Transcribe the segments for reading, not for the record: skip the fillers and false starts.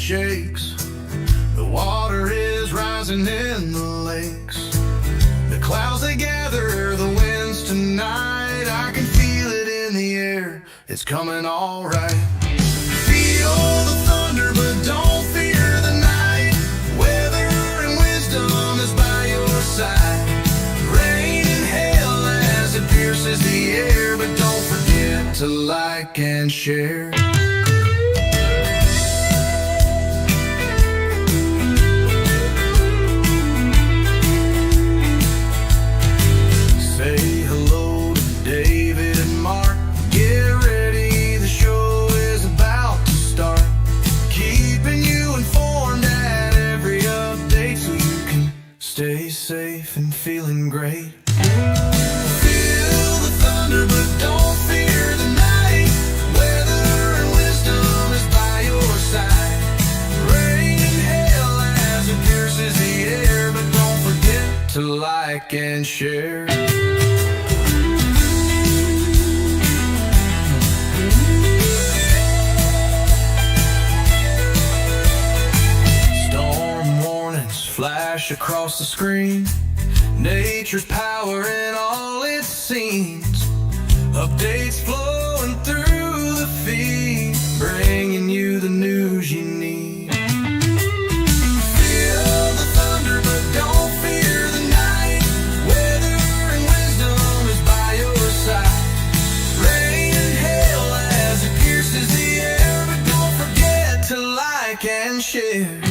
shakes. The water is rising in the lakes. The clouds they gather, the winds tonight. I can feel it in the air, it's coming all right. Feel the thunder, but don't fear the night. Weather and wisdom is by your side. Rain and hail as it pierces the air, but don't forget to like and share. Say hello to David and Mark. Get ready, the show is about to start. Keeping you informed at every update so you can stay safe and feeling great. Feel the thunder, but don't fear the night. Weather and wisdom is by your side. Rain and hail as it pierces the air, but don't forget to like and share. Storm warnings flash across the screen. Nature's power in all its scenes. Updates flowing through the feed, bringing you the news you need. Feel the thunder, but don't fear the night. Weather and wisdom is by your side. Rain and hail as it pierces the air, but don't forget to like and share.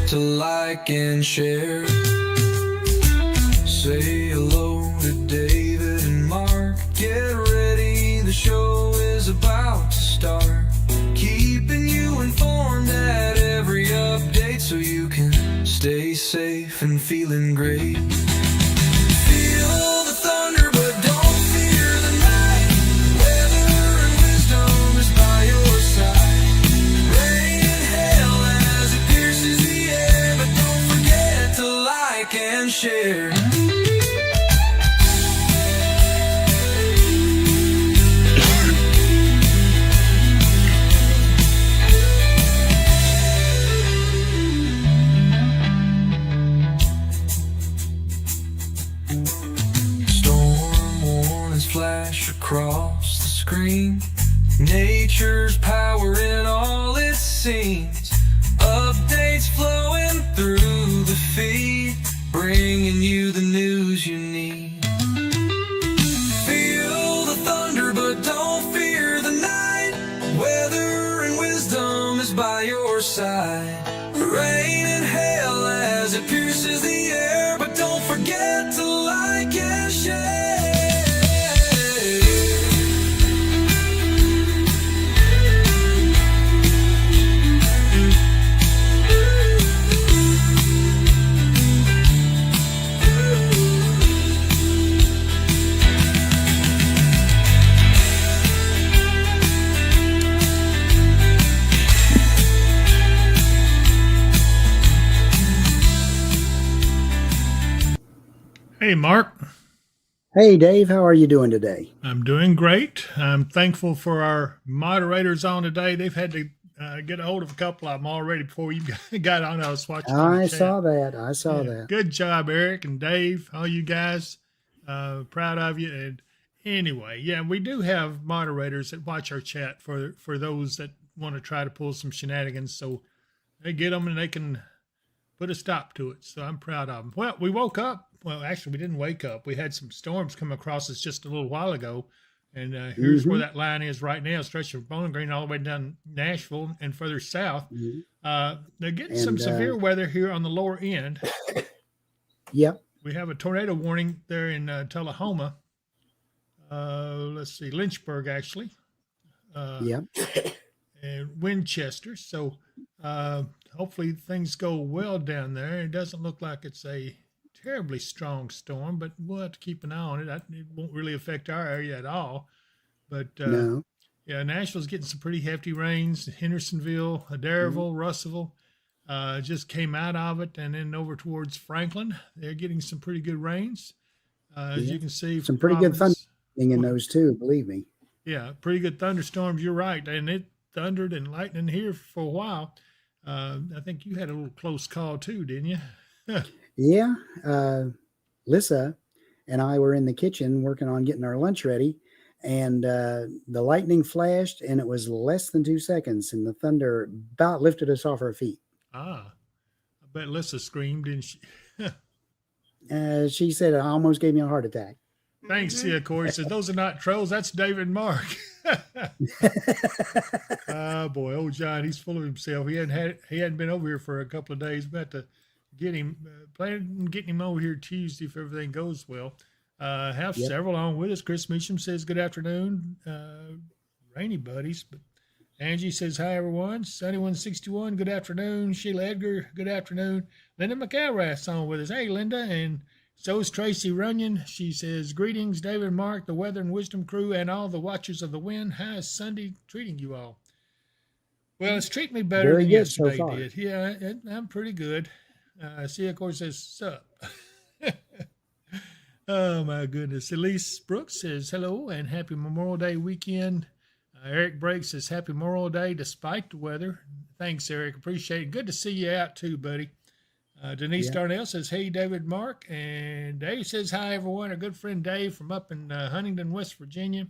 To like and share. Say hello to David and Mark. Get ready, the show is about to start. Keeping you informed at every update so you can stay safe and feeling great. Feel the thunder, but don't fear the night. Weather and wisdom is by your side. Rain and hail as it pierces the air, but don't forget to like and share. Storm warnings flash across the screen. Nature's power in all its scenes. Updates flowing through the feed, bringing you the news you need. Feel the thunder, but don't fear the night. Weather and wisdom is by your side. Rain and hail as it pierces the air, but don't forget to like and share. Hey, Mark. Hey Dave, how are you doing today? I'm doing great. I'm thankful for our moderators on today. They've had to get a hold of a couple of them already before you got on. I was watching on the I chat. saw that. I saw Yeah, that. good job, Eric and Dave. All you guys, proud of you. And anyway, yeah, we do have moderators that watch our chat for those that want to try to pull some shenanigans. So they get them and they can put a stop to it. So I'm proud of them. Well, we woke up. Well, actually, we didn't wake up. We had some storms come across us just a little while ago. And here's where Mm-hmm. that line is right now, stretching from Bowling Green all the way down Nashville and further south. Hmm. They're getting some And severe weather here on the lower end. yep, We have a tornado warning there in Tullahoma. Let's see, Lynchburg, actually, uh, yep. and Winchester. So uh, hopefully things go well down there. It doesn't look like it's a terribly strong storm, but we'll have to keep an eye on it. It won't really affect our area at all. But No. yeah, Nashville's getting some pretty hefty rains. Hendersonville, Mhm. Adairsville, Russellville just came out of it, and then over towards Franklin, they're getting some pretty good rains. As Yeah. you can see for Some pretty good thunder Providence, in well, those too, believe me. yeah, pretty good thunderstorms. You're right, and it thundered and lightning here for a while. I think you had a little close call too, didn't you? Yeah. Lissa and I were in the kitchen working on getting our lunch ready, and the lightning flashed, and it was less than 2 seconds, and the thunder about lifted us off our feet. Ah, I bet Lissa screamed, didn't she? She said it almost gave me a heart attack. Thanks, yeah, Corey says those are not trolls. That's David Mark. Oh boy, old John, he's full of himself. He hadn't been over here for a couple of days. We have to get him planning on getting him over here Tuesday if everything goes well. Have Yep. several on with us. Chris Meacham says good afternoon, rainy buddies. But Angie says hi everyone. Sunny 161, good afternoon. Sheila Edgar, good afternoon. Linda McElrath's on with us. Hey Linda, and so is Tracy Runyon. She says, greetings, David and Mark, the Weather and Wisdom crew, and all the watchers of the wind. How is Sunday treating you all? Well, it's treating me better Very than good so yesterday far. did. Yeah, I'm pretty good. See, of course, says, sup. Oh, my goodness. Elise Brooks says, hello and happy Memorial Day weekend. Eric Brake says, happy Memorial Day despite the weather. Thanks, Eric. Appreciate it. Good to see you out, too, buddy. Denise Yeah. Darnell says, hey, David Mark. And Dave says, hi, everyone. Our good friend Dave from up in Huntington, West Virginia.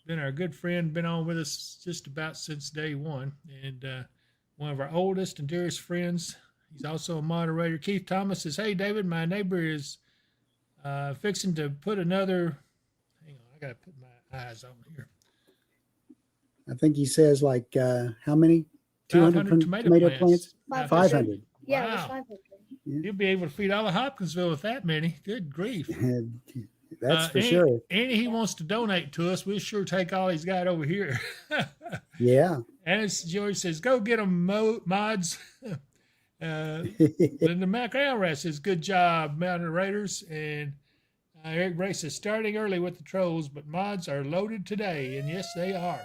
Been our good friend, been on with us just about since day one. And one of our oldest and dearest friends. He's also a moderator. Keith Thomas says, hey, David, my neighbor is fixing to put another. Hang on, I got to put my eyes on here. I think he says like how many? 500 200 tomato tomato plants? plants. 500. 500. Yeah, it was Wow. 500. Yeah. You'll be able to feed all of Hopkinsville with that many. Good grief. That's for Any, sure. any he wants to donate to us, we'll sure take all he's got over here. Yeah. As George says, go get them, mods. Linda McElrath says, good job, Mountain Raiders. And Eric Bray says, starting early with the trolls, but mods are loaded today. And yes, they are.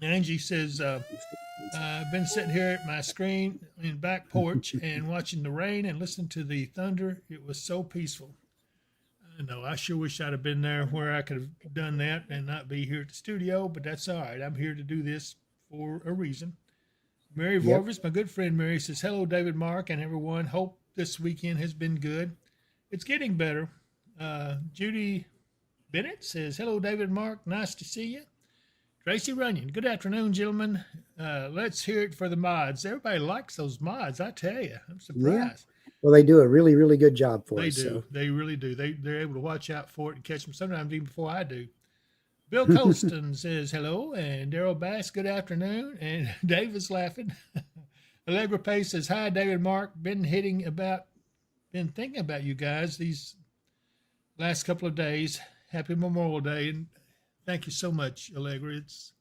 Angie says, I've been sitting here at my screen in back porch and watching the rain and listening to the thunder. It was so peaceful. I know. I sure wish I'd have been there where I could have done that and not be here at the studio, but that's all right. I'm here to do this for a reason. Mary Yep. Vorvis, my good friend Mary, says, hello, David, Mark, and everyone. Hope this weekend has been good. It's getting better. Judy Bennett says, hello, David, Mark. Nice to see you. Tracy Runyon, good afternoon, gentlemen. Let's hear it for the mods. Everybody likes those mods, I tell you. I'm Yeah. surprised. Well, they do a really, really good job for They us. do. So, They really do. They're able to watch out for it and catch them sometimes even before I do. Bill Colston says hello, and Daryl Bass, good afternoon, and Dave is laughing. Allegra Pace says hi, David Mark. Been thinking about you guys these last couple of days. Happy Memorial Day, and thank you so much, Allegra. It's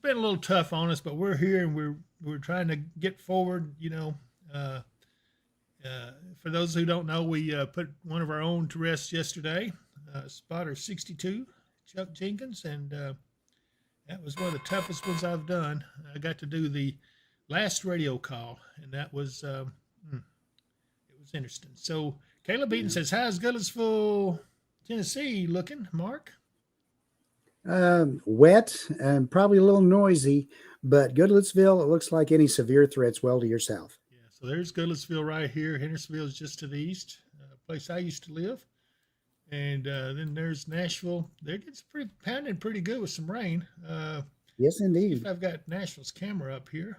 been a little tough on us, but we're here and we're trying to get forward. Uh, for those who don't know, we put one of our own to rest yesterday, Spotter 62, Chuck Jenkins, and that was one of the toughest ones I've done. I got to do the last radio call, and that was it was interesting. So Caleb Eaton yeah. says, "How's Goodlettsville Tennessee looking, Mark? Wet and probably a little noisy, but Goodlettsville, it looks like any severe threats well to your south. Yeah, so there's Goodlettsville right here. Hendersonville is just to the east, place I used to live. And then there's Nashville. They're getting pretty pounding pretty good with some rain. Yes, See indeed. if I've got Nashville's camera up here.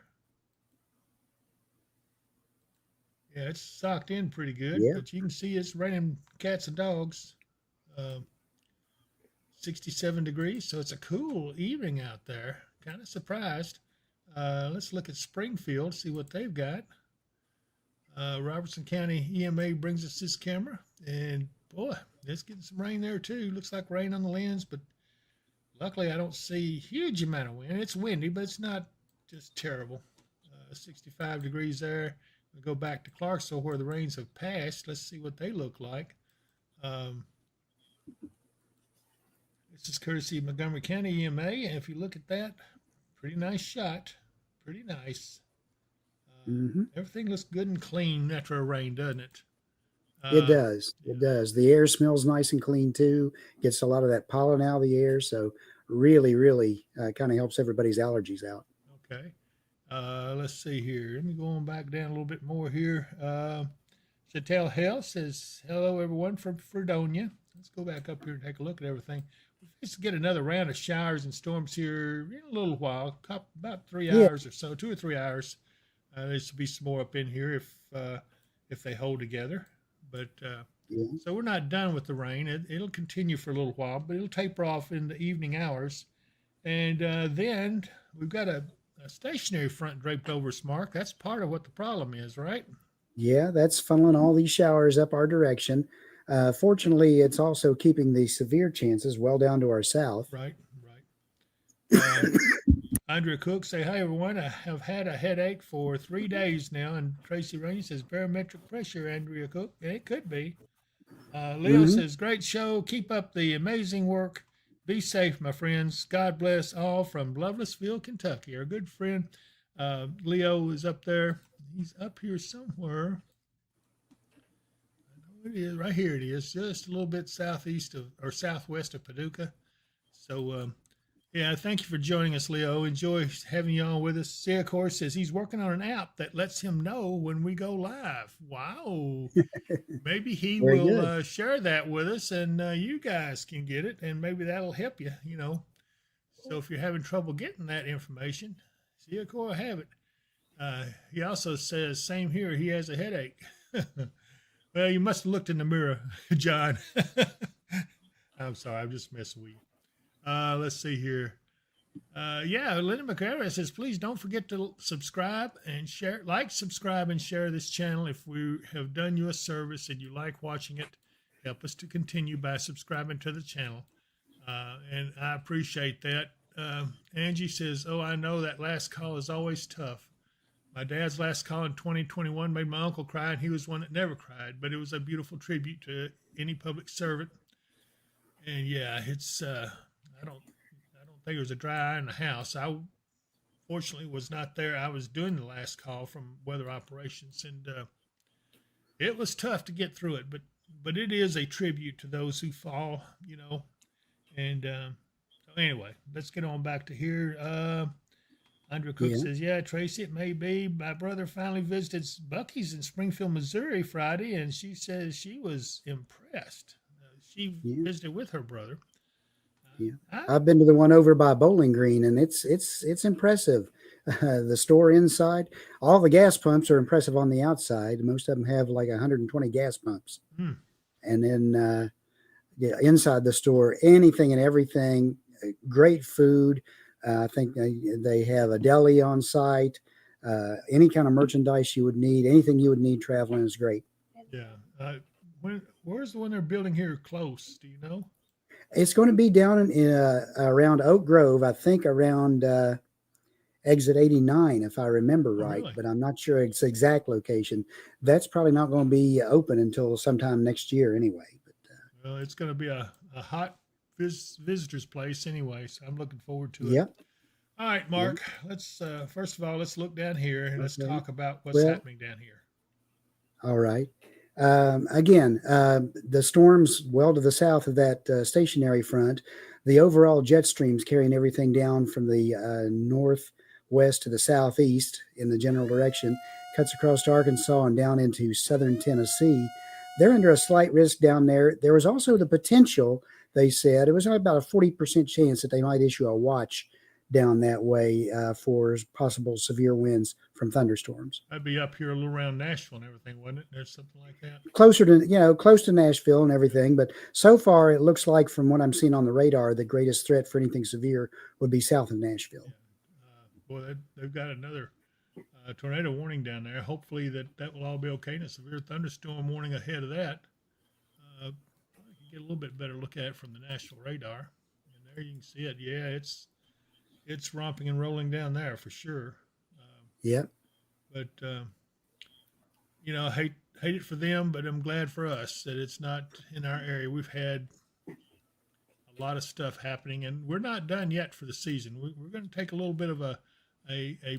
Yeah, it's socked in pretty good, Yeah. but you can see it's raining cats and dogs. Uh, 67 degrees, so it's a cool evening out there. Kind of surprised. Let's look at Springfield, see what they've got. Robertson County EMA brings us this camera, and boy, it's getting some rain there too. Looks like rain on the lens, but luckily I don't see a huge amount of wind. It's windy, but it's not just terrible. 65 degrees there. We go back to Clarksville where the rains have passed. Let's see what they look like. This is courtesy of Montgomery County EMA, and if you look at that, pretty nice shot. Pretty nice. Everything looks good and clean after a rain, doesn't it? It does. It does. The air smells nice and clean too. Gets a lot of that pollen out of the air. So really, really kind of helps everybody's allergies out. Okay. Let's see here. Let me go on back down a little bit more here. Chatel Health says, hello, everyone from Fredonia. Let's go back up here and take a look at everything. We're supposed to get another round of showers and storms here in a little while, about 3 hours or so, 2 or 3 hours. There should be some more up in here if they hold together. But so we're not done with the rain. It'll continue for a little while, but it'll taper off in the evening hours. And then we've got a stationary front draped over us, Mark. That's part of what the problem is, right? Yeah, that's funneling all these showers up our direction. Fortunately, it's also keeping the severe chances well down to our south. Right. Andrea Cook say, hi, everyone. I have had a headache for 3 days now. And Tracy Rainey says, barometric pressure, Andrea Cook. And it could be. Leo says, great show. Keep up the amazing work. Be safe, my friends. God bless all from Lovelessville, Kentucky. Our good friend Leo is up there. He's up here somewhere. I know it is. Right here it is. Just a little bit southeast of or southwest of Paducah. So, yeah, thank you for joining us, Leo. Enjoy having you on with us. See, of course, says he's working on an app that lets him know when we go live. Wow. Maybe he will share that with us and you guys can get it and maybe that'll help you, you know. So if you're having trouble getting that information, see, of course, have it. He also says, same here, he has a headache. Well, you must have looked in the mirror, John. I'm sorry, I'm just messing with you. Let's see here. Yeah, Linda McCarra says, please don't forget to subscribe and share, subscribe, and share this channel. If we have done you a service and you like watching it, help us to continue by subscribing to the channel. And I appreciate that. Angie says, oh, I know that last call is always tough. My dad's last call in 2021 made my uncle cry, and he was one that never cried, but it was a beautiful tribute to any public servant. And yeah, it's, I don't think there was a dry eye in the house. I fortunately was not there. I was doing the last call from weather operations, and it was tough to get through it. But it is a tribute to those who fall, you know. And so anyway, let's get on back to here. Andrea Cook says, yeah, Tracy, it may be. My brother finally visited Bucky's in Springfield, Missouri Friday, and she says she was impressed. She visited with her brother. I've been to the one over by Bowling Green, and it's impressive. The store inside, all the gas pumps are impressive on the outside. Most of them have like 120 gas pumps. And then inside the store, anything and everything, great food. I think they have a deli on site. Any kind of merchandise you would need, anything you would need traveling is great. Yeah. Where's the one they're building here close? Do you know? It's going to be down in around Oak Grove, I think around exit 89, if I remember right, really? But I'm not sure its exact location. That's probably not going to be open until sometime next year anyway. But, well, it's going to be a hot visitor's place anyway, so I'm looking forward to it. Yep. All right, Mark, let's first of all, let's look down here and let's talk about what's happening down here. All right. Again, the storms well to the south of that stationary front, the overall jet streams carrying everything down from the northwest to the southeast in the general direction, cuts across to Arkansas and down into southern Tennessee. They're under a slight risk down there. There was also the potential, they said, it was about a 40% chance that they might issue a watch down that way for possible severe winds from thunderstorms. That'd be up here a little around Nashville and everything, wouldn't it? There's something like that. Closer to, close to Nashville and everything. But so far, it looks like from what I'm seeing on the radar, the greatest threat for anything severe would be south of Nashville. Boy, they've got another tornado warning down there. Hopefully that will all be okay. And a severe thunderstorm warning ahead of that. I can get a little bit better look at it from the Nashville radar. And there you can see it. Yeah, it's romping and rolling down there for sure. Yep. But I hate it for them, but I'm glad for us that it's not in our area. We've had a lot of stuff happening, and we're not done yet for the season. We're going to take a little bit of a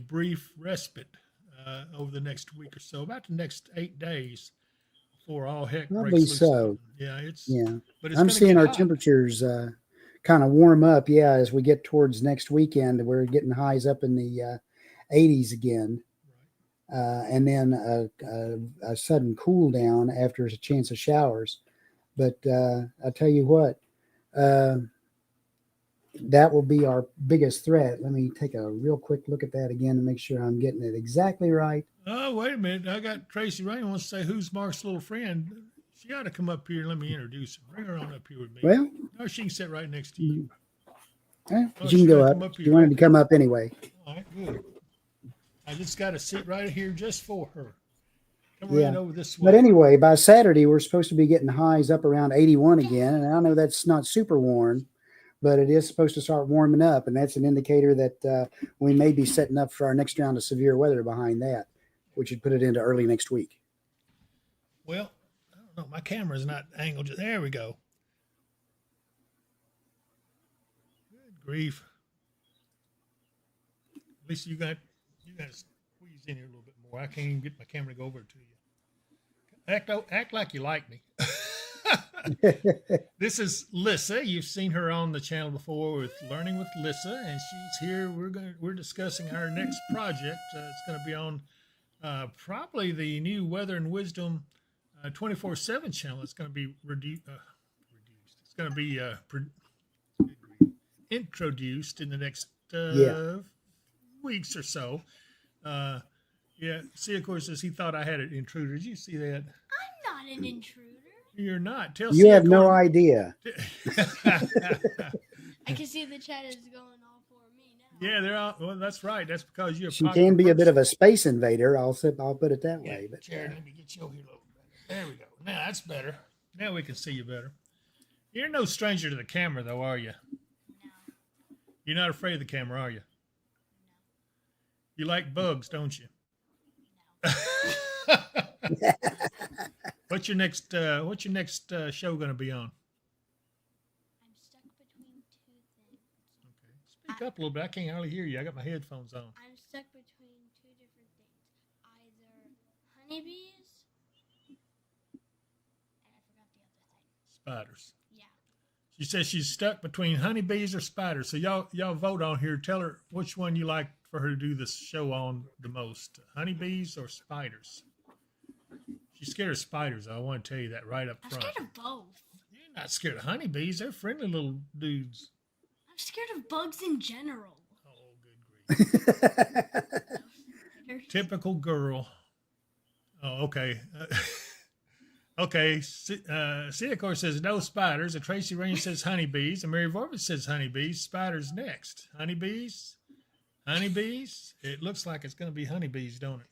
brief respite over the next week or so, about the next 8 days before all heck Probably breaks loose. so. Yeah, but it's I'm seeing our hot. temperatures kind of warm up. Yeah, as we get towards next weekend, we're getting highs up in the 80s again. And then a sudden cool down after a chance of showers. But I'll tell you what, that will be our biggest threat. Let me take a real quick look at that again to make sure I'm getting it exactly right. Oh, wait a minute. I got Tracy Rain wants to say, who's Mark's little friend? She ought to come up here and let me introduce her. Bring her on up here with me. Well, no, she can sit right next to you. you can go up. You wanted to come up anyway. All right, good. I just got to sit right here just for her. Come Yeah. right over this way. But anyway, by Saturday, we're supposed to be getting highs up around 81 again. And I know that's not super warm, but it is supposed to start warming up. And that's an indicator that we may be setting up for our next round of severe weather behind that, which would put it into early next week. Well, I don't know. My camera's not angled. There we go. Good grief. At least you got to squeeze in here a little bit more. I can't even get my camera to go over to you. Act like you like me. This is Lissa. You've seen her on the channel before with Learning with Lissa, and she's here. We're discussing our next project. It's going to be on probably the new Weather and Wisdom 24/7 channel. It's going to be reduced. It's going to be introduced in the next weeks or so. See, of course, as he thought I had an intruder. Did you see that? I'm not an intruder. You're not. Tell You Sia, have no idea. I can see the chat is going all for me now. Yeah, they're all. Well, that's right. That's because you're. She can be a bit of a space invader. I'll put it that way. But Jared, let me get you over here a little better. There we go. Now that's better. Now we can see you better. You're no stranger to the camera, though, are you? No. You're not afraid of the camera, are you? You like bugs, don't you? No. What's your next show going to be on? I'm stuck between two things. Okay. Speak up a little bit. I can't hardly hear you. I got my headphones on. I'm stuck between two different things. Either honeybees, and I forgot the other thing. Spiders. Yeah. She says she's stuck between honeybees or spiders. So y'all vote on here. Tell her which one you like for her to do this show on the most, honeybees or spiders. She's scared of spiders. I want to tell you that right up I'm front. scared of both. You're not scared of honeybees. They're friendly little dudes. I'm scared of bugs in general. Oh, good grief. Typical girl. Oh, okay. Okay. Sia, of course, says no spiders. And Tracy Rain says honeybees. And Mary Vorvich says honeybees. Spiders next. Honeybees. Honeybees. It looks like it's going to be honeybees, don't it?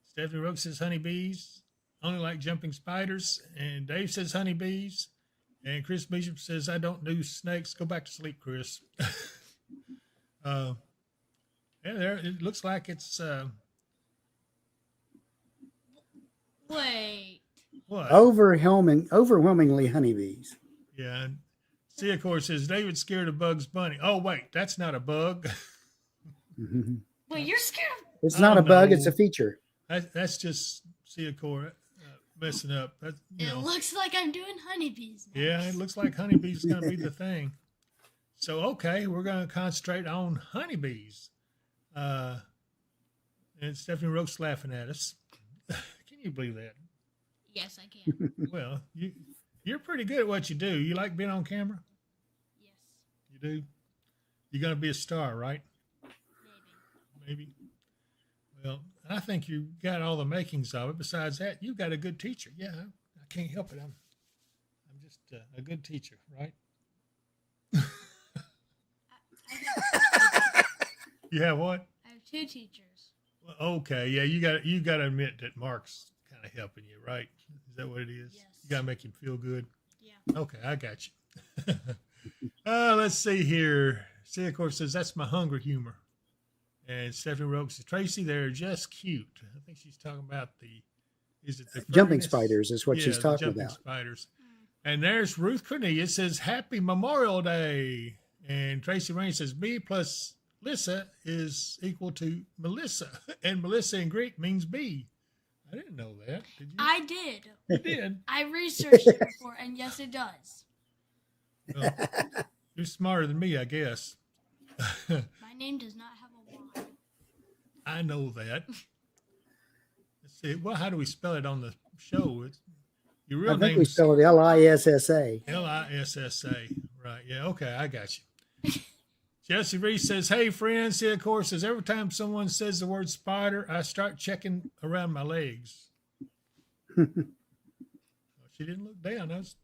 Stephanie Roke says honeybees. Only like jumping spiders. And Dave says honeybees. And Chris Bishop says, I don't do snakes. Go back to sleep, Chris. It looks like it's... Wait. What? Overwhelmingly honeybees. Yeah. See, of course, says David's scared of Bugs Bunny. Oh, wait, that's not a bug. Wait, you're scared of... It's not a bug. It's a feature. That's just see, of course. messing up. That, It looks like I'm doing honeybees next. Yeah, it looks like honeybees is going to be the thing. So, okay, we're going to concentrate on honeybees. And Stephanie Roke's laughing at us. Can you believe that? Yes, I can. Well, you're pretty good at what you do. You like being on camera? Yes, You do? You're going to be a star, right? maybe. Maybe. Well, I think you got all the makings of it. Besides that, you got a good teacher. Yeah, I can't help it. I'm just a good teacher, right? You have what? I have 2 teachers. Well, okay, yeah, you got to admit that Mark's kind of helping you, right? Is that what it is? Yes. You got to make him feel good. Yeah. Okay, I got you. Let's see here. See, of course, says that's my hunger humor. And Stephanie Roke says, Tracy, they're just cute. I think she's talking about the Jumping furriness? spiders is what Yeah, she's the talking jumping about. spiders. And there's Ruth Cornelius says, Happy Memorial Day. And Tracy Rain says, me plus Lissa is equal to Melissa. And Melissa in Greek means bee. I didn't know that. Did you? I did. You did. I researched it before, and yes, it does. Well, you're smarter than me, I guess. My name does not have a Y. I know that. Let's see. Well, how do we spell it on the show? It's, your real I think name we spell it Lissa. Lissa. Right. Yeah. Okay. I got you. Jesse Reese says, hey, friends. See, of course, says every time someone says the word spider, I start checking around my legs. She didn't look down. I was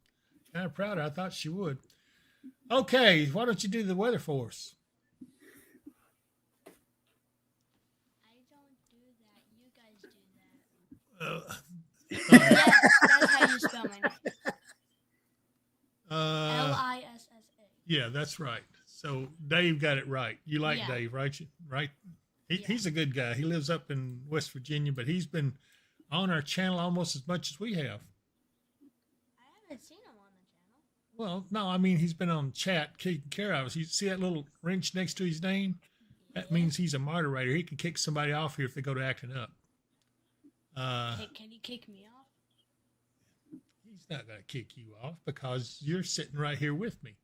kind of proud of her. I thought she would. Okay. Why don't you do the weather for us? I don't do that. You guys do that. Yes, that's how you spell my name. Lissa. Yeah, that's right. So Dave got it right. You like Yeah. Dave, right? Right? Yeah. He's a good guy. He lives up in West Virginia, but he's been on our channel almost as much as we have. I haven't seen him on the channel. Well, no, I mean, he's been on chat taking care of us. You see that little wrench next to his name? That means he's a moderator. He can kick somebody off here if they go to acting up. Can he kick me off? He's not going to kick you off because you're sitting right here with me.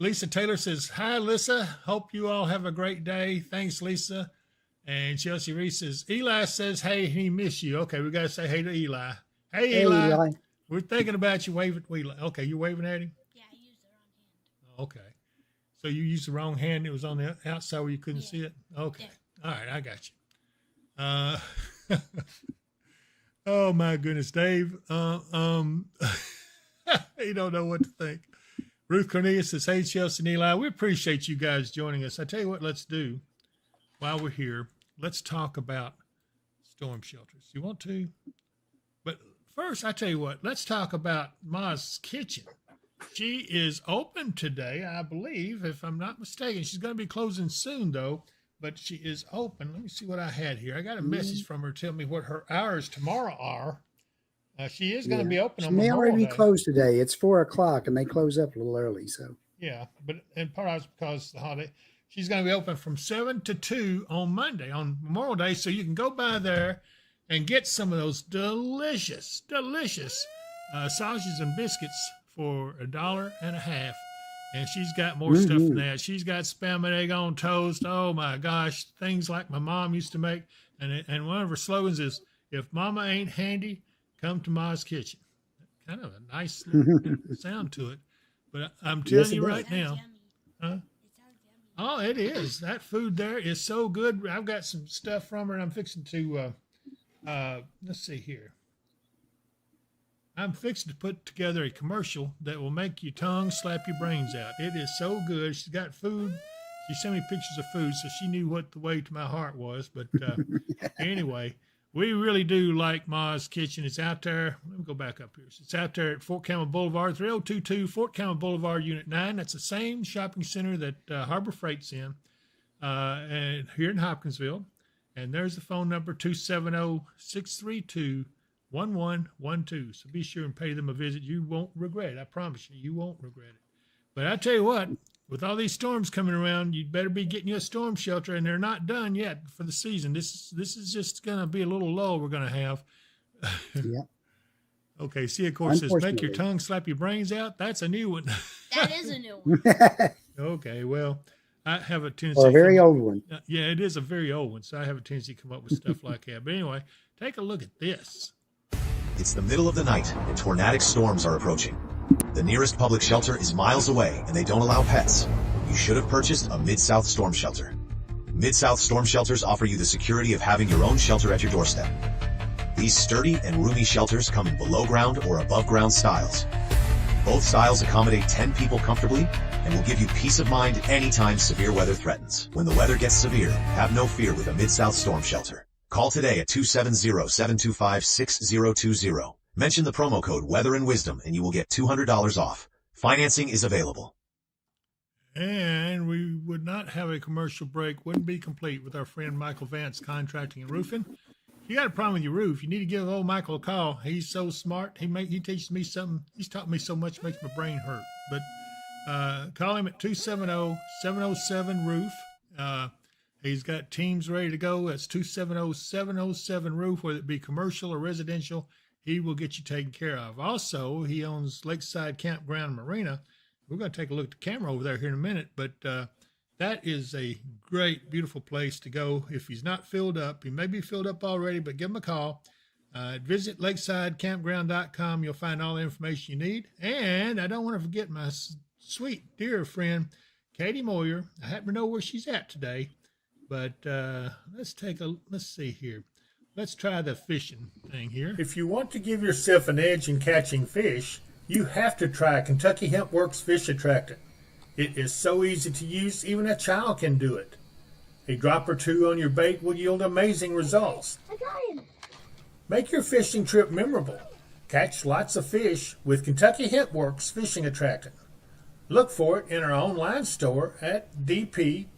Lisa Taylor says, hi, Lisa. Hope you all have a great day. Thanks, Lisa. And Chelsea Reese says, Eli says, hey, he miss you. Okay, we got to say hey to Eli. Hey, Eli. We're thinking about you. Waving at Eli. Okay, you're waving at him? Yeah, I used the wrong hand. Okay. So you used the wrong hand. It was on the outside where you couldn't see it? Okay. Yeah. All right, I got you. Oh, my goodness, Dave. You don't know what to think. Ruth Cornelius says, hey, Chelsea and Eli, we appreciate you guys joining us. I tell you what, let's do while we're here. Let's talk about storm shelters. You want to? But first, I tell you what, let's talk about Ma's Kitchen. She is open today, I believe, if I'm not mistaken. She's going to be closing soon, though, but she is open. Let me see what I had here. I got a message from her telling me what her hours tomorrow are. She is going to be open on She may Memorial already be Day. closed today. It's 4:00 and they close up a little early. So Yeah, but in part of it's because the holiday. She's going to be open from 7 to 2 on Monday, on Memorial Day, so you can go by there and get some of those delicious sausages and biscuits for $1.50. And she's got more stuff than that. She's got spam and egg on toast. Oh my gosh, things like my mom used to make. And one of her slogans is, "If Mama ain't handy, come to Ma's Kitchen." Kind of a nice little sound to it. But I'm telling you right now, huh? Oh, it is. That food there is so good. I've got some stuff from her, and I'm fixing to, let's see here. I'm fixing to put together a commercial that will make your tongue slap your brains out. It is so good. She's got food. She sent me pictures of food, so she knew what the way to my heart was. But anyway, we really do like Ma's Kitchen. It's out there. Let me go back up here. It's out there at Fort Campbell Boulevard, 3022 Fort Campbell Boulevard, Unit 9. That's the same shopping center that Harbor Freight's in, and here in Hopkinsville. And there's the phone number, 270-632-1112. So be sure and pay them a visit. You won't regret it. I promise you, you won't regret it. But I tell you what, with all these storms coming around, you'd better be getting you a storm shelter, and they're not done yet for the season. This is just going to be a little lull we're going to have. yeah. Okay, see, of course, says, make your Unfortunately. tongue slap your brains out. That's a new one. That is a new one. Okay, well, I have a tendency. Or a very old one. Yeah, it is a very old one, so I have a tendency to come up with stuff like that. But anyway, take a look at this. It's the middle of the night, and tornadic storms are approaching. The nearest public shelter is miles away, and they don't allow pets. You should have purchased a Mid-South Storm Shelter. Mid-South Storm Shelters offer you the security of having your own shelter at your doorstep. These sturdy and roomy shelters come in below-ground or above-ground styles. Both styles accommodate 10 people comfortably and will give you peace of mind anytime severe weather threatens. When the weather gets severe, have no fear with a Mid-South Storm Shelter. Call today at 270-725-6020. Mention the promo code Weather and Wisdom and you will get $200 off. Financing is available. And we would not have a commercial break, wouldn't be complete with our friend Michael Vance Contracting and Roofing. If you got a problem with your roof, you need to give old Michael a call. He's so smart. He teaches me something. He's taught me so much, it makes my brain hurt. But call him at 270-707-ROOF. He's got teams ready to go. That's 270-707-ROOF, whether it be commercial or residential. He will get you taken care of. Also, he owns Lakeside Campground Marina. We're going to take a look at the camera over there here in a minute, but that is a great, beautiful place to go. If he's not filled up, he may be filled up already, but give him a call. Visit lakesidecampground.com. You'll find all the information you need. And I don't want to forget my sweet, dear friend, Katie Moyer. I happen to know where she's at today, but let's see here. Let's try the fishing thing here. If you want to give yourself an edge in catching fish, you have to try Kentucky Hemp Works Fish Attractant. It is so easy to use, even a child can do it. A drop or two on your bait will yield amazing results. I got him. Make your fishing trip memorable. Catch lots of fish with Kentucky Hemp Works Fishing Attractant. Look for it in our online store at dpww.shop.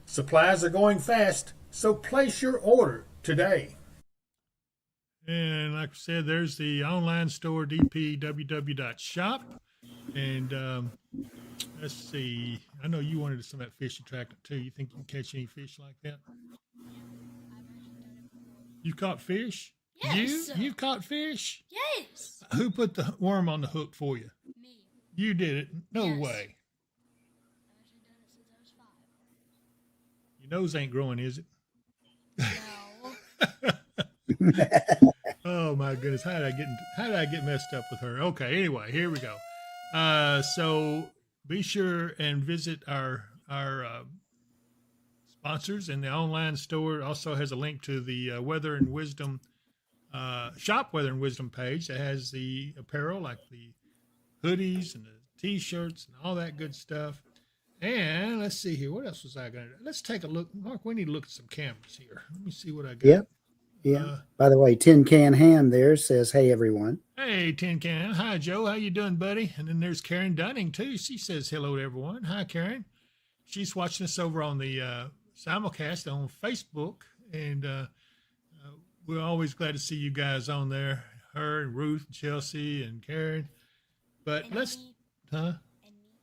Supplies are going fast, so place your order today. And like I said, there's the online store, dpww.shop. And let's see. I know you wanted some of that fish attractant too. You think you can catch any fish like that? You caught fish? Yes. You've caught fish? Yes. Who put the worm on the hook for you? Me. You did it? No Yes. way. I've actually done it since I was 5. Your nose ain't growing, is it? No. Oh my goodness! How did I get messed up with her? Okay, anyway, here we go. So be sure and visit our sponsors, and the online store also has a link to the Weather and Wisdom Shop Weather and Wisdom page that has the apparel like the hoodies and the t-shirts and all that good stuff. And let's see here. What else was I going to do? Let's take a look. Mark, we need to look at some cameras here. Let me see what I got. Yep. Yeah. By the way, Tin Can Ham there says, "Hey everyone." Hey, Tin Can. Hi, Joe. How you doing, buddy? And then there's Karen Dunning too. She says hello to everyone. Hi, Karen. She's watching us over on the simulcast on Facebook, and we're always glad to see you guys on there. Her and Ruth, and Chelsea, and Karen. But And let's, me. huh? And me.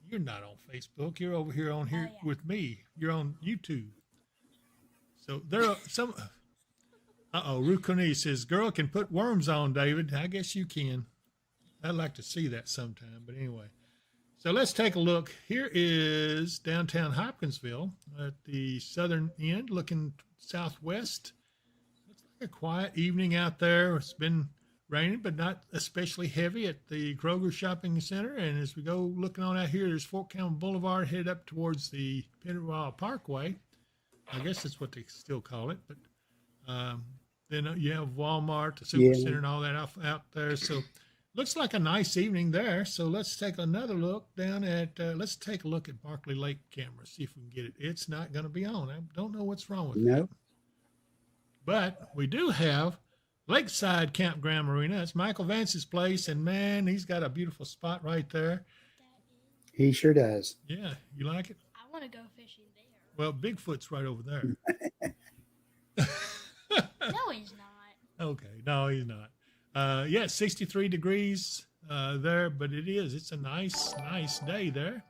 You're not on Facebook. You're over here on here yeah. with me. You're on YouTube. So there are some. Ruth Coney says, "Girl can put worms on, David." I guess you can. I'd like to see that sometime. But anyway, so let's take a look. Here is downtown Hopkinsville at the southern end, looking southwest. Looks like a quiet evening out there. It's been raining, but not especially heavy at the Kroger Shopping Center. And as we go looking on out here, there's Fort Campbell Boulevard headed up towards the Pennywild Parkway. I guess that's what they still call it. But then you have Walmart, the Super Center, and all that out there. So looks like a nice evening there. So let's take another look down at, let's take a look at Barkley Lake camera, see if we can get it. It's not going to be on. I don't know what's wrong with it. No. But we do have Lakeside Campground Marina. That's Michael Vance's place. And man, he's got a beautiful spot right there. He sure does. Yeah. You like it? I want to go fishing there. Well, Bigfoot's right over there. No, he's not. Okay. No, he's not. Yeah, 63 degrees there, but it's a nice day there.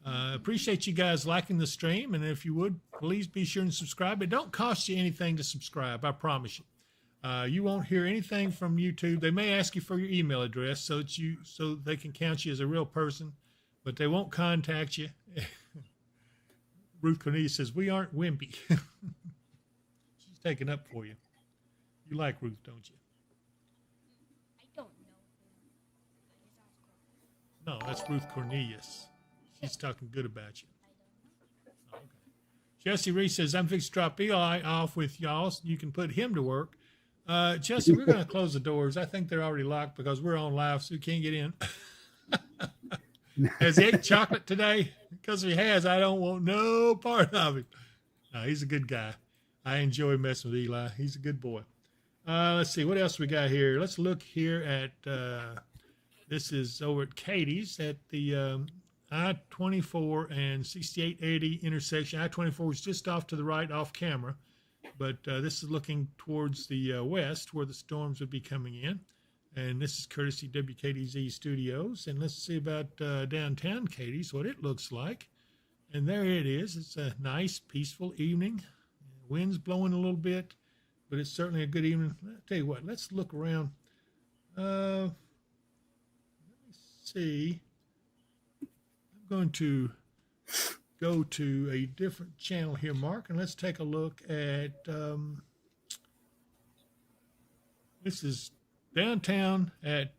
Appreciate you guys liking the stream. And if you would, please be sure and subscribe. It don't cost you anything to subscribe. I promise you. You won't hear anything from YouTube. They may ask you for your email address so they can count you as a real person, but they won't contact you. Ruth Cornelius says, we aren't wimpy. She's taking up for you. You like Ruth, don't you? I don't know him, but he sounds cool. No, that's Ruth Cornelius. She's talking good about you. I don't know. Okay. Jesse Reese says, I'm fixing to drop Eli off with y'all so you can put him to work. Jesse, we're going to close the doors. I think they're already locked because we're on live, so you can't get in. Has he ate chocolate today? Because if he has, I don't want no part of it. No, he's a good guy. I enjoy messing with Eli. He's a good boy. Let's see. What else we got here? Let's look here at, this is over at Katie's at the I-24 and 6880 intersection. I-24 is just off to the right, off camera. But this is looking towards the west where the storms would be coming in. And this is courtesy WKDZ Studios. And let's see about downtown Katie's, what it looks like. And there it is. It's a nice, peaceful evening. Wind's blowing a little bit, but it's certainly a good evening. I'll tell you what, let's look around. Let me see. I'm going to go to a different channel here, Mark, and let's take a look at, this is downtown at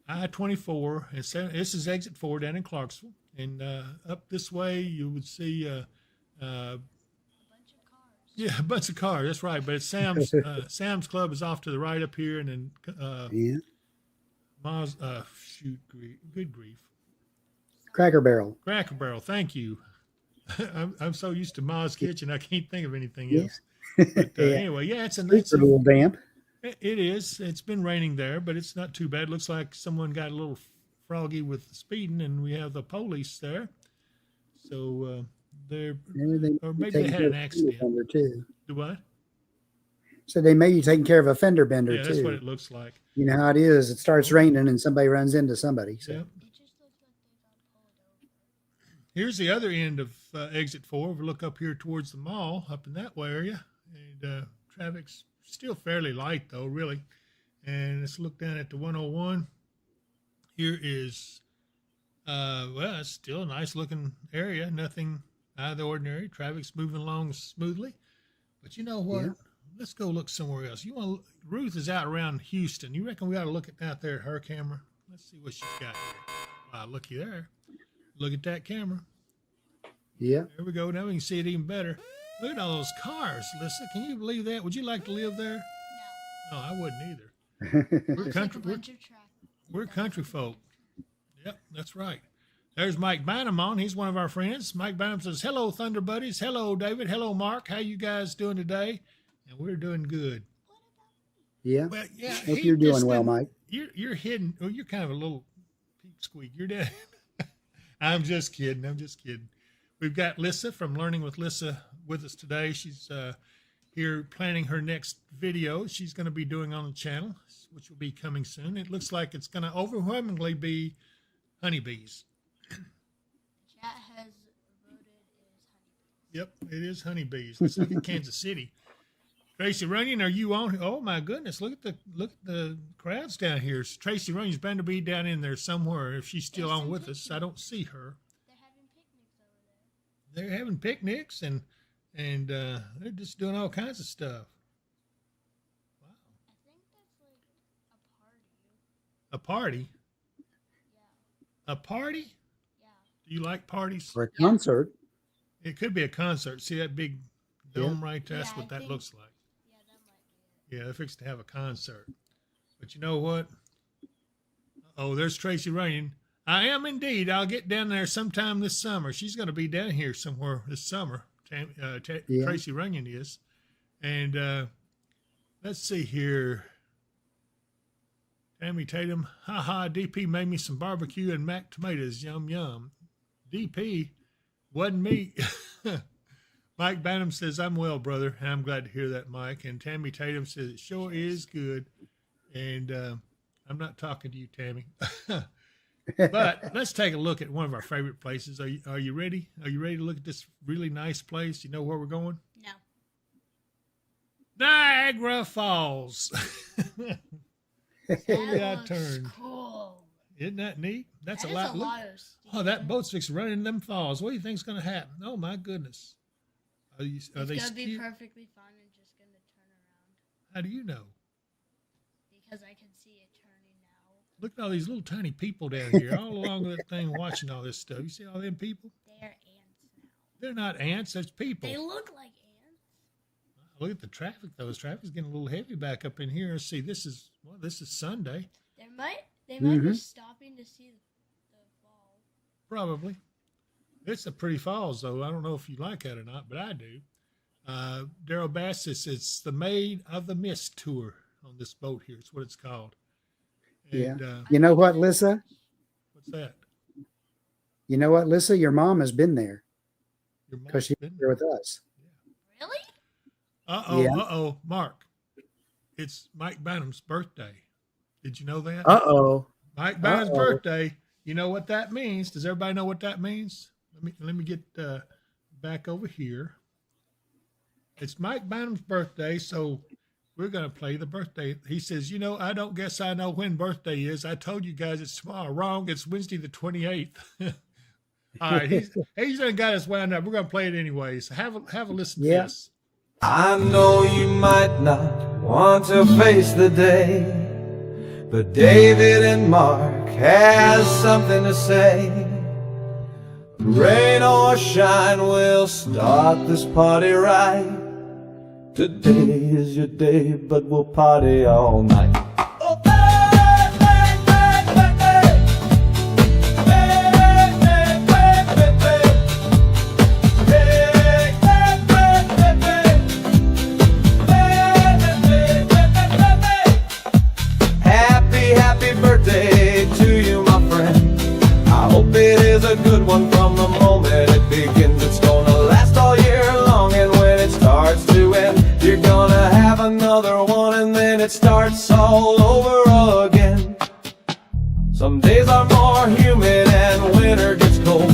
I-24, and this is exit 4 down in Clarksville, and up this way you would see A bunch of cars. yeah, a bunch of cars, that's right, but it's Sam's Sam's Club is off to the right up here, and then Yeah. Ma's, good grief. Cracker Barrel. Cracker Barrel, thank you. I'm so used to Ma's Kitchen, I can't think of anything Yes. else. But Yeah. anyway, yeah, it's a It's a little damp. It is. It's been raining there, but it's not too bad. Looks like someone got a little froggy with the speeding, and we have the police there. So they're, or maybe they had an accident. Bender too. Do what? So they may be taking care of a fender bender Yeah, too. that's what it looks like. You know how it is. It starts raining and somebody runs into somebody. So Yeah. It just looks like they got pulled over. Here's the other end of exit 4. If we look up here towards the mall, up in that way area, and traffic's still fairly light though, really. And let's look down at the 101. Here is, well, it's still a nice looking area. Nothing out of the ordinary. Traffic's moving along smoothly. But you know what? Yeah. Let's go look somewhere else. You want Ruth is out around Houston. You reckon we ought to look out there at her camera? Let's see what she's got here. Wow, looky there. Look at that camera. yeah. There we go. Now we can see it even better. Look at all those cars, Lisa. Can you believe that? Would you like to live there? No. No, I wouldn't either. We're Looks country. like a bunch of traffic. We're country folk. Yep, that's right. There's Mike Bynum on. He's one of our friends. Mike Bynum says, hello, Thunder Buddies. Hello, David. Hello, Mark. How you guys doing today? And we're doing good. Yeah. Well, yeah. Hope he you're doing just well, didn't- Mike. You're hidden. Well, you're kind of a little peep squeak. You're dead. I'm just kidding. I'm just kidding. We've got Lissa from Learning with Lissa with us today. She's here planning her next video she's going to be doing on the channel, which will be coming soon. It looks like it's going to overwhelmingly be honeybees. The chat has voted is honeybees. Yep, it is honeybees. Let's look at Kansas City. Tracy Runyon, are you on? Oh my goodness! Look at the crowds down here. Tracy Runyon's bound to be down in there somewhere. If she's still on with us, I don't see her. They're having picnics over there. They're having picnics and they're just doing all kinds of stuff. Wow, I think that's like a party. a party, Yeah. a party. Yeah. Do you like parties? For a concert. It could be a concert. See that big dome right there? That's Yeah, what I that think- looks like. Yeah, that might be it. Yeah, they're fixing to have a concert. But you know what? Oh, there's Tracy Runyon. I am indeed. I'll get down there sometime this summer. She's going to be down here somewhere this summer. Yeah. Tracy Runyon is. And let's see here. Tammy Tatum. Ha, DP made me some barbecue and mac tomatoes. Yum, yum. DP wasn't me. Mike Bynum says, I'm well, brother. And I'm glad to hear that, Mike. And Tammy Tatum says, it sure is good. And I'm not talking to you, Tammy. But let's take a look at one of our favorite places. Are you ready? Are you ready to look at this really nice place? You know where we're going? No. Niagara Niagara Falls. Slowly I looks turn. cool. Isn't that neat? That's That a is lot. a Look- lot of Oh, that steam. boat's fixing to run into them falls. What do you think's going to happen? Oh my goodness! Are It's they gonna be skewed? perfectly fun and just gonna turn around How do you know? because I can see it turning now. Look at all these little tiny people down here, all along that thing, watching all this stuff. You see all them people? They are ants now. They're not ants. That's people. They look like ants. Look at the traffic, though. This traffic's getting a little heavy back up in here. See, this is Sunday, They might be Mhm. stopping to see the fall. probably. It's a pretty falls, though. I don't know if you like that or not, but I do. Daryl Bass says it's the Maid of the Mist tour on this boat here. It's what it's called. And, You know what, Lissa? what's that? You know what, Lissa? Your mom has been there Your mom's because she's been- here with us. Really? Uh-oh, Mark. It's Mike Bynum's birthday. Did you know that? Uh-oh. Mike Bynum's Uh-oh. birthday. You know what that means? Does everybody know what that means? Let me get back over here. It's Mike Bynum's birthday, so we're going to play the birthday. He says, I don't guess I know when birthday is. I told you guys it's tomorrow. Wrong. It's Wednesday the 28th. All right. He's done got us wound up. We're going to play it anyways. Have a listen to Yeah. this. I know you might not want to face the day, but David and Mark has something to say. Rain or shine, we'll start this party right. Today is your day, but we'll party all night. Oh, birthday, birthday, birthday, birthday, birthday. Happy birthday to you, my friend. I hope it is a good one from the moment it begins. It's gonna last all year long, and when it starts to end, you're gonna have another one, and then it starts all over again. Some days are more humid and winter gets cold,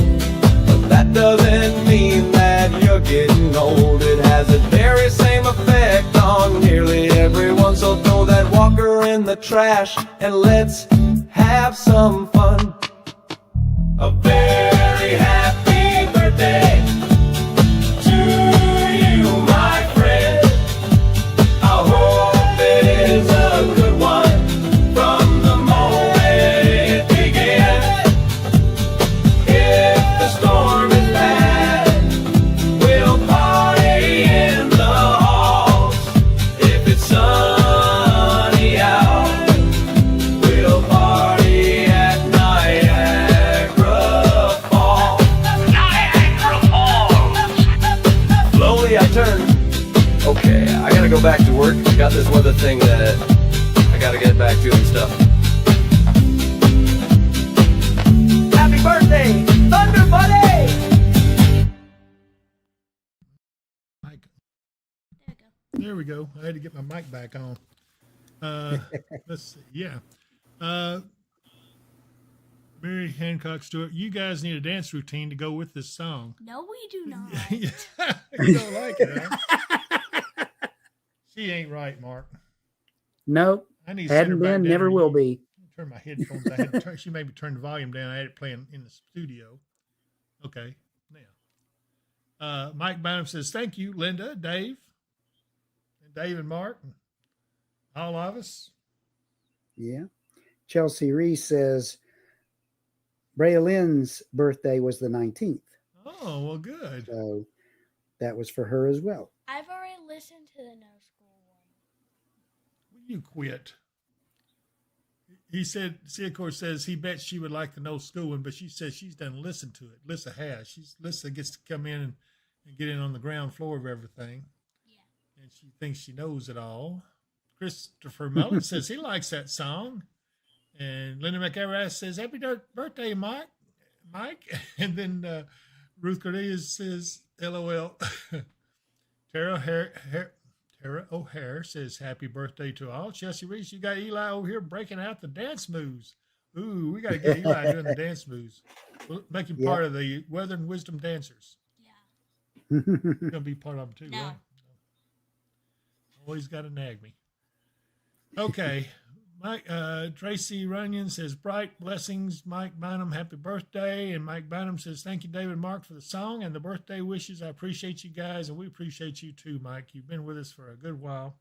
but that doesn't mean that you're getting old. It has the very same effect on nearly everyone, so throw that walker in the trash and let's have some fun. A very happy birthday to you, my friend. I hope it is a good one from the moment it began. If the storm is bad, we'll party in the halls. If it's sunny out, we'll party at Niagara Falls. Niagara Falls. Slowly I turn. Okay, I gotta go back to work. Got this weather thing that I gotta get back to and stuff. Happy birthday, Thunder Buddy! Mike. There we go. There we go. I had to get my mic back on. Let's see. Yeah. Mary Hancock Stewart, you guys need a dance routine to go with this song. No, we do not. You don't like it, huh? She ain't right, Mark. Nope. I need to send her Hadn't back been, down never here. will be. Turn my headphones. I had to turn, she made me turn the volume down. I had it playing in the studio. Okay. Now. Mike Bynum says, thank you, Linda, Dave, and Mark, and all of us. Yeah. Chelsea Reese says Brea Lynn's birthday was the 19th. Oh, well, good. So that was for her as well. I've already listened to the no school one. Will you quit? He said, of course, says he bets she would like the no school one, but she says she's done listened to it. Lissa has. Lissa gets to come in and get in on the ground floor of everything. Yeah. And she thinks she knows it all. Christopher Mellon says he likes that song. And Linda McElrath says, happy birthday, Mike. And then Ruth Cornelius says, LOL. Tara O'Hare says, happy birthday to all. Chelsea Reese, you got Eli over here breaking out the dance moves. Ooh, we got to get Eli doing the dance moves. We'll make him part of the Weather and Wisdom Dancers. Yeah. He's going to be part of them too, No. right? Always got to nag me. Okay. Mike, Tracy Runyon says, bright blessings, Mike Bynum, happy birthday. And Mike Bynum says, thank you, David and Mark, for the song and the birthday wishes. I appreciate you guys, and we appreciate you too, Mike. You've been with us for a good while,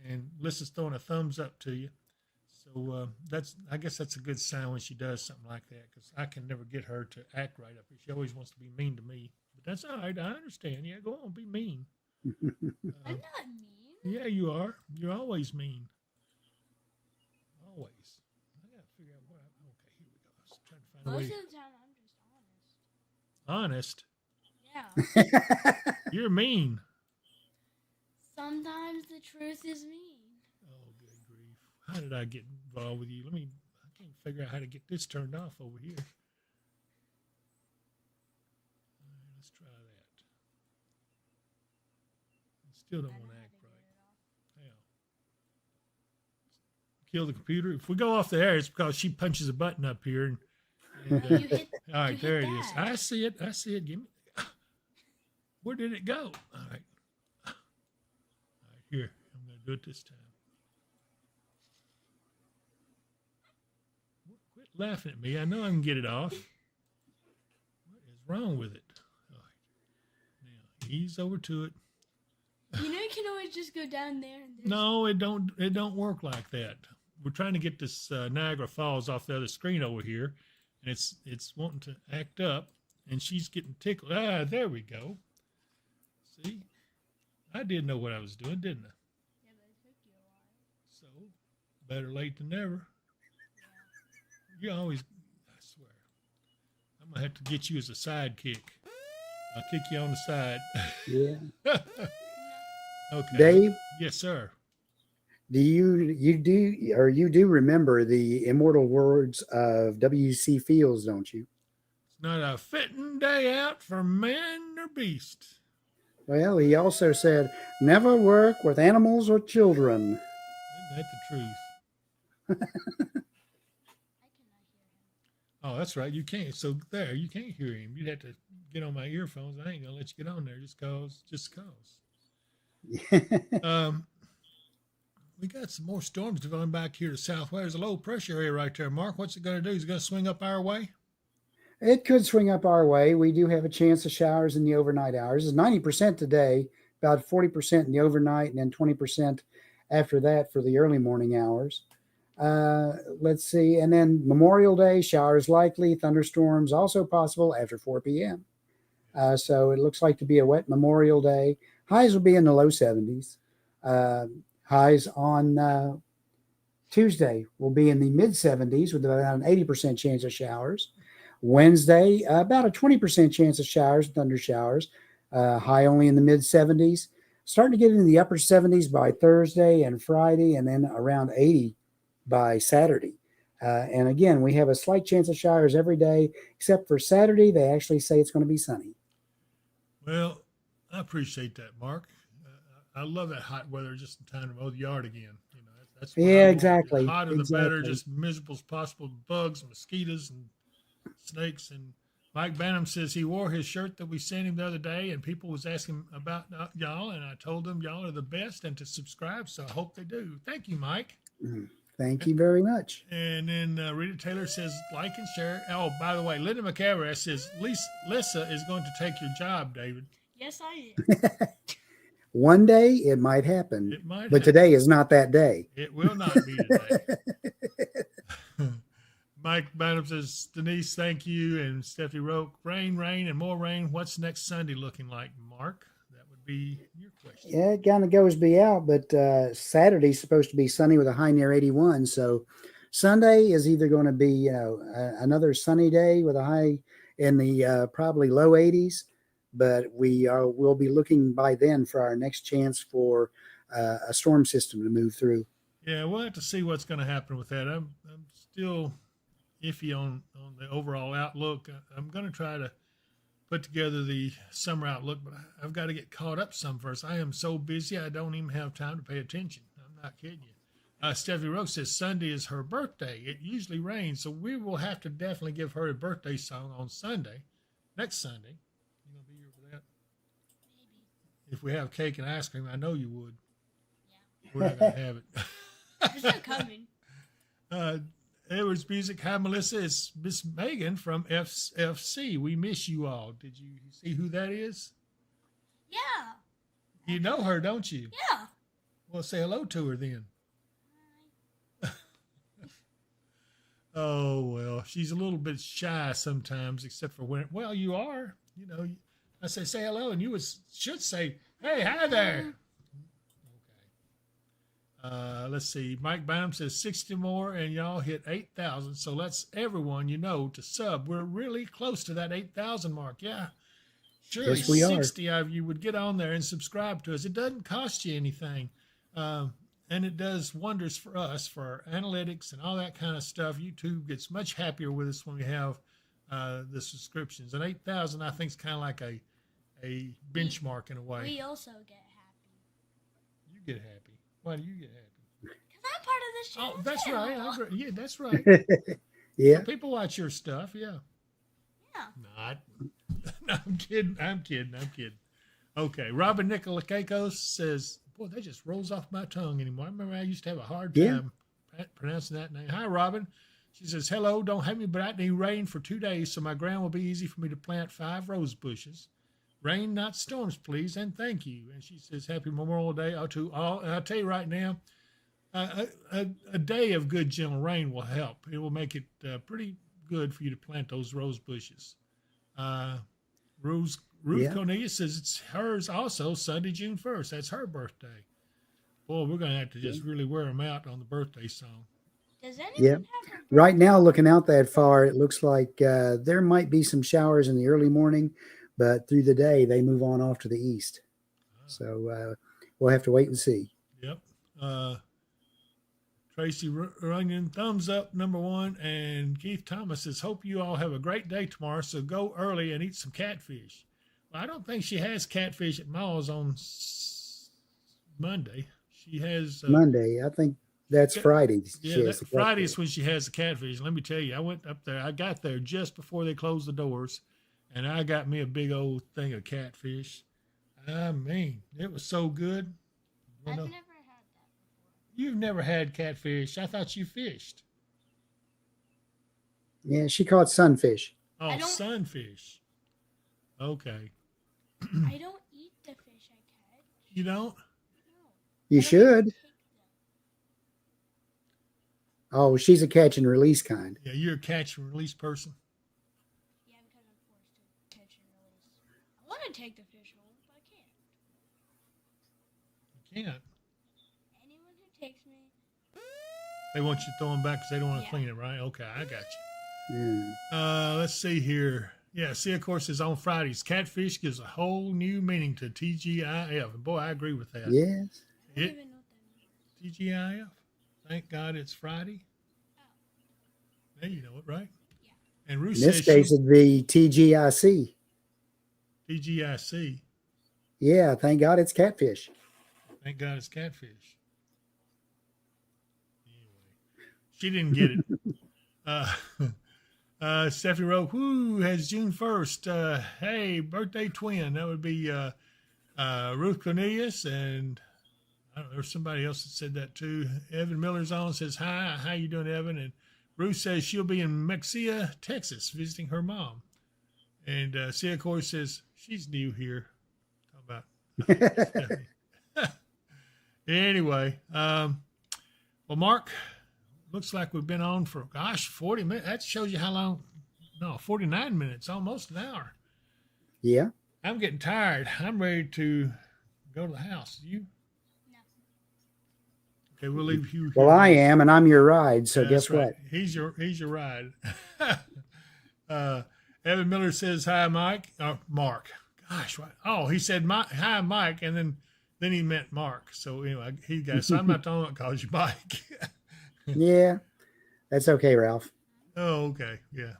and Lissa's throwing a thumbs up to you. So I guess that's a good sign when she does something like that, because I can never get her to act right up here. She always wants to be mean to me, but that's all right. I understand. Yeah, go on, be mean. I'm not mean. Yeah, you are. You're always mean. Always. I gotta figure out what. Okay, here we go. I was trying to find a Most way. of the time, I'm just Honest. honest. Yeah. You're mean. Sometimes the truth is mean. Oh, good grief! How did I get involved with you? I can't figure out how to get this turned off over here. All right, let's try that. I still don't want to act right. Yeah. Kill the computer. If we go off the air, it's because she punches a button up here. And, You hit. all right, you there hit it is. that. I see it. I see it. Give me. Where did it go? All right. All right, here. I'm going to do it this time. Quit laughing at me. I know I can get it off. What is wrong with it? All right. Now, ease over to it. You know, you can always just go down there. And there's- No, it don't work like that. We're trying to get this Niagara Falls off the other screen over here, and it's wanting to act up, and she's getting tickled. Ah, there we go. See, I did know what I was doing, didn't I? Yeah, but it took you a while. So, better late than never. You always, I swear, I'm gonna have to get you as a sidekick. I'll kick you on the side. Yeah. Okay. Dave, Yes, sir. do you do remember the immortal words of W.C. Fields, don't you? It's not a fitting day out for man or beast. Well, he also said, never work with animals or children. Isn't that the truth? I cannot hear him. Oh, that's right. You can't. So there, you can't hear him. You'd have to get on my earphones. I ain't gonna let you get on there just cause. We got some more storms developing back here to southwest. There's a low pressure area right there, Mark. What's it going to do? Is it going to swing up our way? It could swing up our way. We do have a chance of showers in the overnight hours. It's 90% today, about 40% in the overnight, and then 20% after that for the early morning hours. Let's see. And then Memorial Day, showers likely, thunderstorms also possible after 4 p.m. So it looks like to be a wet Memorial Day. Highs will be in the low 70s. Highs on Tuesday will be in the mid 70s with about an 80% chance of showers. Wednesday, about a 20% chance of showers, thunder showers. High only in the mid 70s. Starting to get into the upper 70s by Thursday and Friday, and then around 80 by Saturday. And again, we have a slight chance of showers every day, except for Saturday. They actually say it's going to be sunny. Well, I appreciate that, Mark. I love that hot weather just in time to mow the yard again. You know, that's what I Yeah, want. exactly. The hotter the better, Exactly. just miserable as possible. Bugs, mosquitoes, and snakes. And Mike Bannum says he wore his shirt that we sent him the other day, and people was asking about y'all, and I told them y'all are the best and to subscribe, so I hope they do. Thank you, Mike. Thank you very much. And then Rita Taylor says, like and share. Oh, by the way, Linda McCavers says, Lisa is going to take your job, David. Yes, I am. One day it might happen, It might but happen. today is not that day. It will not be today. Mike Bynum says, Denise, thank you. And Steffi Roke, rain, and more rain. What's next Sunday looking like, Mark? That would be your question. Yeah, it kind of goes be out, but Saturday's supposed to be sunny with a high near 81. So Sunday is either going to be another sunny day with a high in the probably low 80s, but we'll be looking by then for our next chance for a storm system to move through. Yeah, we'll have to see what's going to happen with that. I'm still iffy on the overall outlook. I'm going to try to put together the summer outlook, but I've got to get caught up some first. I am so busy, I don't even have time to pay attention. I'm not kidding you. Steffi Rose says Sunday is her birthday. It usually rains, so we will have to definitely give her a birthday song on Sunday, next Sunday. You going to be here for that? Maybe. If we have cake and ice cream, I know you would. Yeah. We're not going to have it. It's still coming. Edwards Music. Hi, Melissa. It's Miss Megan from FFC. We miss you all. Did you see who that is? Yeah. You know her, don't you? Yeah. Well, say hello to her then. Oh, well, she's a little bit shy sometimes, except for when, well, you are. You know, I say hello, and you should say, hey, hi there. Okay. Let's see. Mike Bynum says 60 more, and y'all hit 8,000. So let's everyone you know to sub. We're really close to that 8,000 mark. Yeah. Surely Yes, we are. 60 of you would get on there and subscribe to us. It doesn't cost you anything. And it does wonders for us, for our analytics and all that kind of stuff. YouTube gets much happier with us when we have the subscriptions. And 8,000, I think, is kind of like a benchmark in a way. We also get happy. You get happy. Why do you get happy? Because I'm part of this channel. Oh, that's too. right. I agree. Yeah, that's right. Yeah. So people watch your stuff. Yeah. Yeah. Not. No, I'm kidding. Okay. Robin Nicolakakos says, boy, that just rolls off my tongue anymore. I remember I used to have a hard time pronouncing that name. Hi, Robin. She says, hello, don't have me, but I need rain for 2 days so my ground will be easy for me to plant 5 rose bushes. Rain, not storms, please, and thank you. And she says, happy Memorial Day to all. And I'll tell you right now, a day of good, gentle rain will help. It will make it pretty good for you to plant those rose bushes. Ruth Cornelius says it's hers also, Sunday, June 1st. That's her birthday. Boy, we're going to have to just really wear them out on the birthday song. Does anyone Yeah. have a Right now, looking out that far, it looks like there might be some showers in the early morning, but through the day, they move on off to the east. So we'll have to wait and see. Yep. Tracy Runyon, thumbs up, number 1. And Keith Thomas says, hope you all have a great day tomorrow, so go early and eat some catfish. Well, I don't think she has catfish at Ma's on Monday. She has... Monday, I think that's Friday. Yeah, Friday is when she has the catfish. Let me tell you, I went up there. I got there just before they closed the doors, and I got me a big old thing of catfish. I mean, it was so good. I've never had that before. You've never had catfish. I thought you fished. Yeah, she caught sunfish. Oh, sunfish. Okay. I don't eat the fish I catch. You don't? No. You I don't should. take them. Oh, she's a catch and release kind. Yeah, you're a catch and release person. Yeah, because I'm forced to catch and release. I want to take the fish home, but I can't. You can't. Anyone who takes me, They want you to throw them back because they don't want to Yeah. clean it, right? Okay, I got you. Yeah. Let's see here. Yeah, see, of course, is on Fridays. Catfish gives a whole new meaning to TGIF. And boy, I agree with that. Yes. I don't It- even know what that means. TGIF. Thank God it's Friday. Oh. There you know it, right? Yeah. And Ruth In this says case, it'd be TGIC. TGIC. Yeah, thank God it's catfish. Thank God it's catfish. Anyway, she didn't get it. Stephanie Rowe, who has June 1st? Hey, birthday twin. That would be Ruth Cornelius. And I don't know, there's somebody else that said that too. Evan Miller's on, says, hi, how you doing, Evan? And Ruth says she'll be in Mexia, Texas, visiting her mom. And Sia, of course, says she's new here. Talk about Stephanie. Anyway, well, Mark, looks like we've been on for, 40 minutes. That shows you how long. No, 49 minutes, almost an hour. Yeah. I'm getting tired. I'm ready to go to the house. You? No. Okay, we'll leave you. Well, I am, and I'm your ride. So Yeah, guess that's right. what? He's your ride. Evan Miller says, hi, Mike. Mark. Gosh, what? Oh, he said, hi, Mike, and then he meant Mark. So anyway, so I'm not the only one that calls you Mike. Yeah, that's okay, Ralph. Oh, okay. Yeah.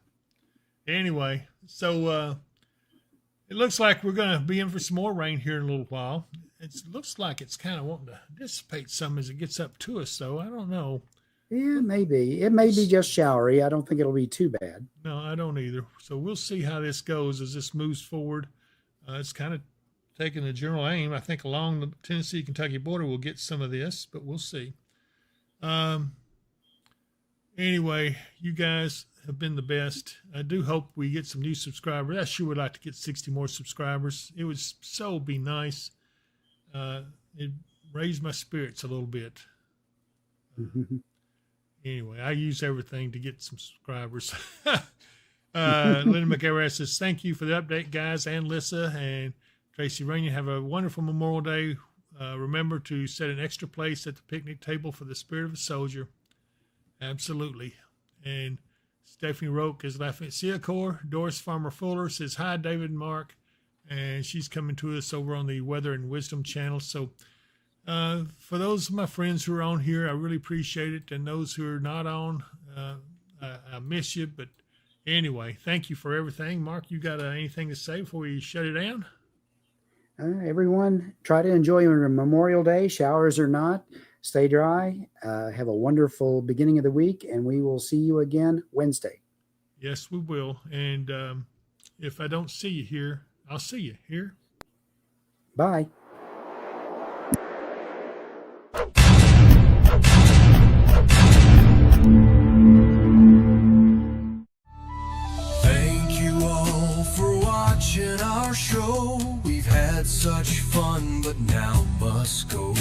Anyway, so it looks like we're going to be in for some more rain here in a little while. It looks like it's kind of wanting to dissipate some as it gets up to us, though. I don't know. Yeah, maybe. It may be just showery. I don't think it'll be too bad. No, I don't either. So we'll see how this goes as this moves forward. It's kind of taking a general aim. I think along the Tennessee-Kentucky border we'll get some of this, but we'll see. Anyway, you guys have been the best. I do hope we get some new subscribers. I sure would like to get 60 more subscribers. It would so be nice. It raised my spirits a little bit. Anyway, I use everything to get some subscribers. Linda McEver says, thank you for the update, guys, and Lissa and Tracy Rainier. Have a wonderful Memorial Day. Remember to set an extra place at the picnic table for the spirit of a soldier. Absolutely. And Stephanie Roke is laughing at Seacor. Doris Farmer Fuller says, hi, David and Mark. And she's coming to us over on the Weather and Wisdom channel. So for those of my friends who are on here, I really appreciate it. And those who are not on, I miss you. But anyway, thank you for everything. Mark, you got anything to say before we shut it down? Everyone, try to enjoy your Memorial Day, showers or not. Stay dry. Have a wonderful beginning of the week, and we will see you again Wednesday. Yes, we will. And if I don't see you here, I'll see you here. Bye. Thank you all for watching our show. We've had such fun, but now must go.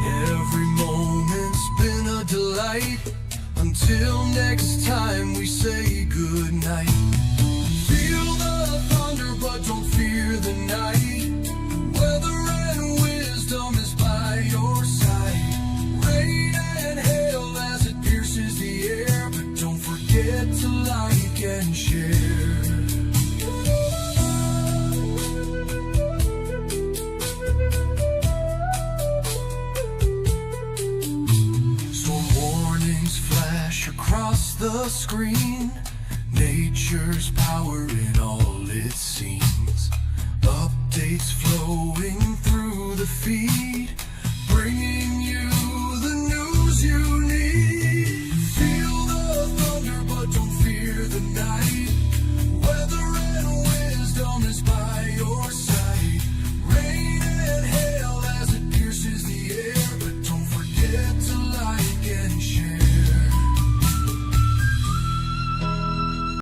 Every moment's been a delight. Until next time, we say good night. Feel the thunder, but don't fear the night. Weather and wisdom is by your side. Rain and hail as it pierces the air, but don't forget to like and share. Across the screen, nature's power in all it seems. Updates flowing through the feed, bringing